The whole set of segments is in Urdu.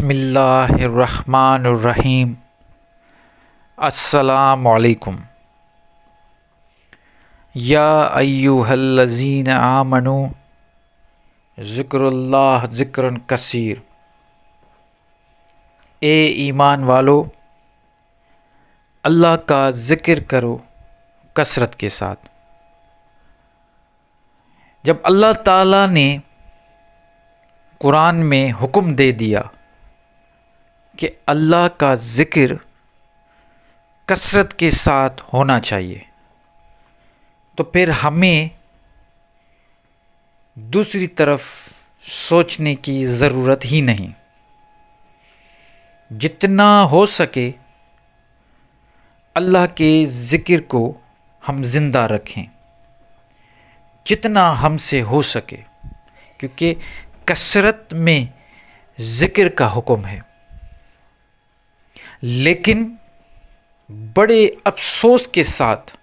بسم اللہ الرحمن الرحیم۔ السلام علیکم۔ یا ایھا الذین آمنوا ذکر اللہ ذکرا کثیر۔ اے ایمان والو، اللہ کا ذکر کرو کثرت کے ساتھ۔ جب اللہ تعالیٰ نے قرآن میں حکم دے دیا کہ اللہ کا ذکر کثرت کے ساتھ ہونا چاہیے، تو پھر ہمیں دوسری طرف سوچنے کی ضرورت ہی نہیں۔ جتنا ہو سکے اللہ کے ذکر کو ہم زندہ رکھیں، جتنا ہم سے ہو سکے، کیونکہ کثرت میں ذکر کا حکم ہے۔ لیکن بڑے افسوس کے ساتھ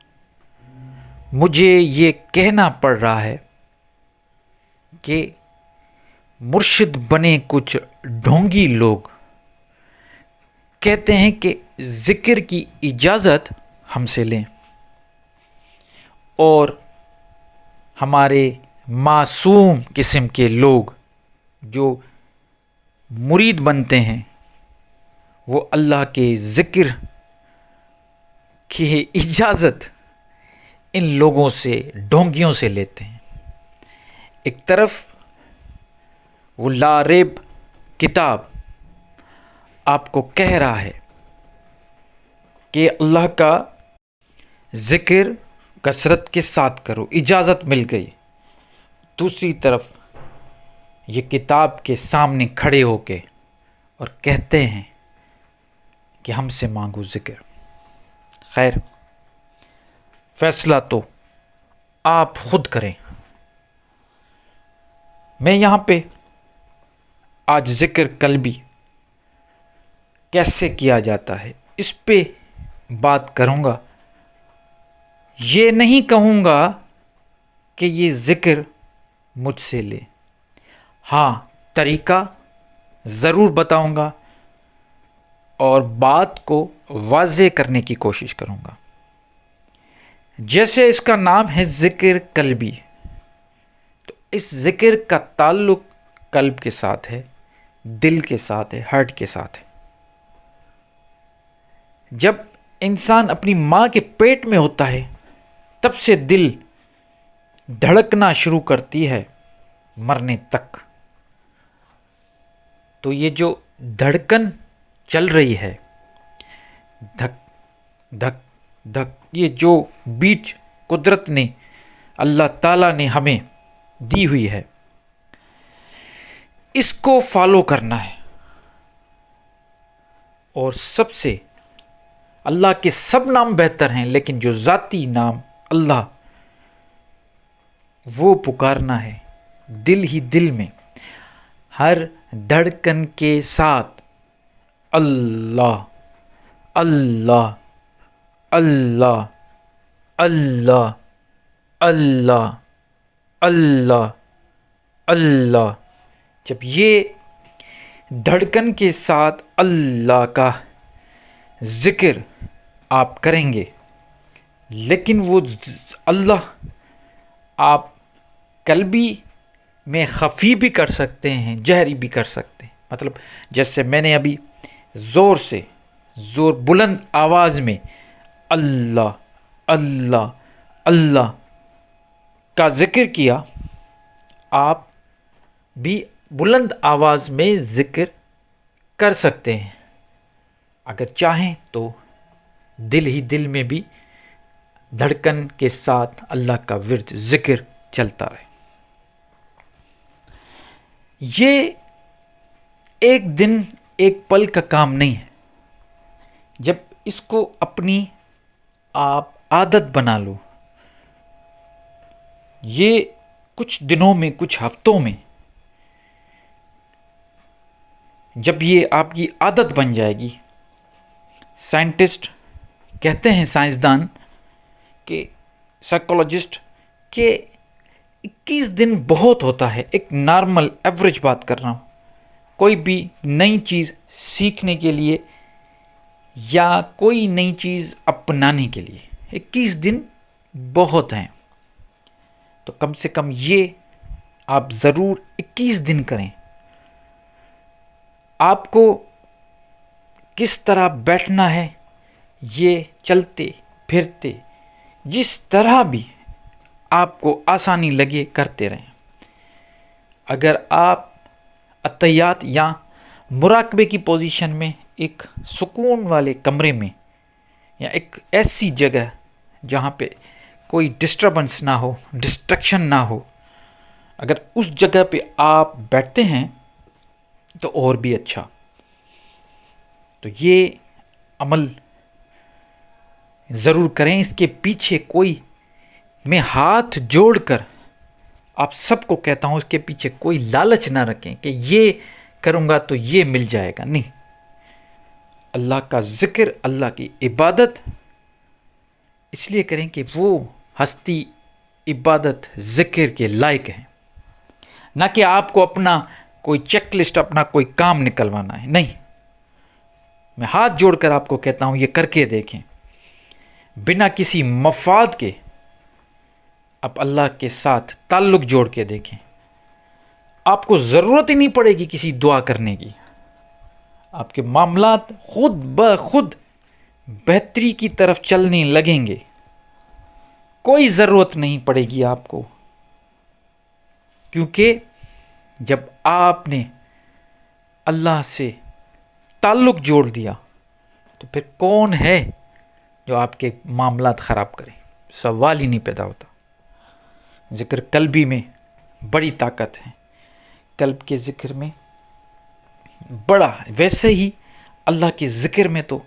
مجھے یہ کہنا پڑ رہا ہے کہ مرشد بنے کچھ ڈھونگی لوگ کہتے ہیں کہ ذکر کی اجازت ہم سے لیں، اور ہمارے معصوم قسم کے لوگ جو مرید بنتے ہیں وہ اللہ کے ذکر کی اجازت ان لوگوں سے، ڈھونگیوں سے لیتے ہیں۔ ایک طرف وہ لا ریب کتاب آپ کو کہہ رہا ہے کہ اللہ کا ذکر کثرت کے ساتھ کرو، اجازت مل گئی۔ دوسری طرف یہ کتاب کے سامنے کھڑے ہو کے اور کہتے ہیں کہ ہم سے مانگو ذکر۔ خیر، فیصلہ تو آپ خود کریں۔ میں یہاں پہ آج ذکر قلبی کیسے کیا جاتا ہے اس پہ بات کروں گا۔ یہ نہیں کہوں گا کہ یہ ذکر مجھ سے لے، ہاں طریقہ ضرور بتاؤں گا اور بات کو واضح کرنے کی کوشش کروں گا۔ جیسے اس کا نام ہے ذکر قلبی، تو اس ذکر کا تعلق قلب کے ساتھ ہے، دل کے ساتھ ہے، ہارٹ کے ساتھ ہے۔ جب انسان اپنی ماں کے پیٹ میں ہوتا ہے تب سے دل دھڑکنا شروع کرتی ہے مرنے تک۔ تو یہ جو دھڑکن چل رہی ہے، دھک دھک دھک، یہ جو بیٹ قدرت نے، اللہ تعالیٰ نے ہمیں دی ہوئی ہے، اس کو فالو کرنا ہے۔ اور سب سے اللہ کے سب نام بہتر ہیں، لیکن جو ذاتی نام اللہ، وہ پکارنا ہے دل ہی دل میں، ہر دھڑکن کے ساتھ اللہ اللہ اللہ اللہ اللہ اللہ اللہ۔ جب یہ دھڑکن کے ساتھ اللہ کا ذکر آپ کریں گے، لیکن وہ اللہ آپ قلبی میں خفی بھی کر سکتے ہیں، جہری بھی کر سکتے ہیں۔ مطلب جیسے میں نے ابھی زور بلند آواز میں اللہ اللہ اللہ کا ذکر کیا، آپ بھی بلند آواز میں ذکر کر سکتے ہیں۔ اگر چاہیں تو دل ہی دل میں بھی دھڑکن کے ساتھ اللہ کا ورد ذکر چلتا رہے۔ یہ ایک دن ایک پل کا کام نہیں ہے۔ جب اس کو اپنی آپ عادت بنا لو، یہ کچھ دنوں میں، کچھ ہفتوں میں، جب یہ آپ کی عادت بن جائے گی، سائنٹسٹ کہتے ہیں، سائنسدان کہ سائیکولوجسٹ، کہ 21 دن بہت ہوتا ہے۔ ایک نارمل ایوریج بات کر رہا ہوں، کوئی بھی نئی چیز سیکھنے کے لیے یا کوئی نئی چیز اپنانے کے لیے 21 دن بہت ہیں. تو کم سے کم یہ آپ ضرور 21 دن کریں. آپ کو کس طرح بیٹھنا ہے یہ چلتے پھرتے جس طرح بھی آپ کو آسانی لگے کرتے رہیں. اگر آپ اتحیات یا مراقبے کی پوزیشن میں ایک سکون والے کمرے میں یا ایک ایسی جگہ جہاں پہ کوئی ڈسٹربنس نہ ہو، ڈسٹریکشن نہ ہو، اگر اس جگہ پہ آپ بیٹھتے ہیں تو اور بھی اچھا. تو یہ عمل ضرور کریں. اس کے پیچھے کوئی میں ہاتھ جوڑ کر آپ سب کو کہتا ہوں، اس کے پیچھے کوئی لالچ نہ رکھیں کہ یہ کروں گا تو یہ مل جائے گا. نہیں، اللہ کا ذکر، اللہ کی عبادت اس لیے کریں کہ وہ ہستی عبادت ذکر کے لائق ہیں، نہ کہ آپ کو اپنا کوئی چیک لسٹ، اپنا کوئی کام نکلوانا ہے. نہیں، میں ہاتھ جوڑ کر آپ کو کہتا ہوں یہ کر کے دیکھیں. بنا کسی مفاد کے آپ اللہ کے ساتھ تعلق جوڑ کے دیکھیں. آپ کو ضرورت ہی نہیں پڑے گی کسی دعا کرنے کی. آپ کے معاملات خود بخود بہتری کی طرف چلنے لگیں گے. کوئی ضرورت نہیں پڑے گی آپ کو، کیونکہ جب آپ نے اللہ سے تعلق جوڑ دیا تو پھر کون ہے جو آپ کے معاملات خراب کرے؟ سوال ہی نہیں پیدا ہوتا. ذکر قلبی میں بڑی طاقت ہے. قلب کے ذکر میں بڑا، ویسے ہی اللہ کے ذکر میں تو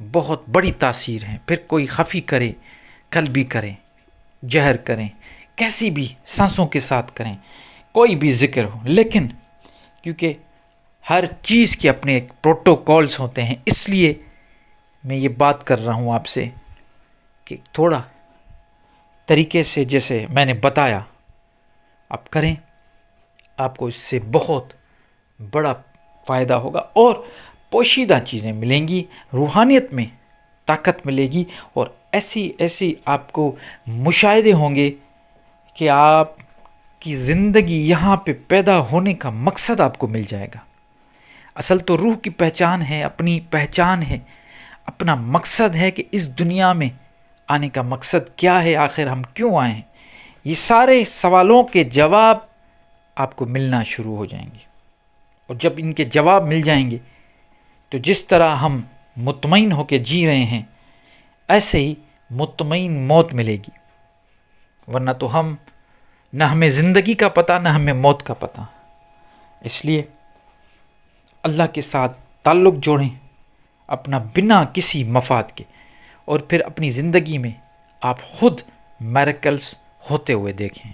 بہت بڑی تاثیر ہے. پھر کوئی خفی کرے، قلبی کریں، جہر کریں، کیسی بھی سانسوں کے ساتھ کریں، کوئی بھی ذکر ہو، لیکن کیونکہ ہر چیز کے اپنے ایک پروٹوکولز ہوتے ہیں، اس لیے میں یہ بات کر رہا ہوں آپ سے کہ تھوڑا طریقے سے جیسے میں نے بتایا آپ کریں. آپ کو اس سے بہت بڑا فائدہ ہوگا اور پوشیدہ چیزیں ملیں گی، روحانیت میں طاقت ملے گی، اور ایسی آپ کو مشاہدے ہوں گے کہ آپ کی زندگی یہاں پہ پیدا ہونے کا مقصد آپ کو مل جائے گا. اصل تو روح کی پہچان ہے، اپنی پہچان ہے، اپنا مقصد ہے کہ اس دنیا میں آنے کا مقصد کیا ہے، آخر ہم کیوں آئے ہیں. یہ سارے سوالوں کے جواب آپ کو ملنا شروع ہو جائیں گے، اور جب ان کے جواب مل جائیں گے تو جس طرح ہم مطمئن ہو کے جی رہے ہیں ایسے ہی مطمئن موت ملے گی. ورنہ تو نہ ہمیں زندگی کا پتہ، نہ ہمیں موت کا پتہ. اس لیے اللہ کے ساتھ تعلق جوڑیں اپنا بنا کسی مفاد کے، اور پھر اپنی زندگی میں آپ خود میریکلز ہوتے ہوئے دیکھیں.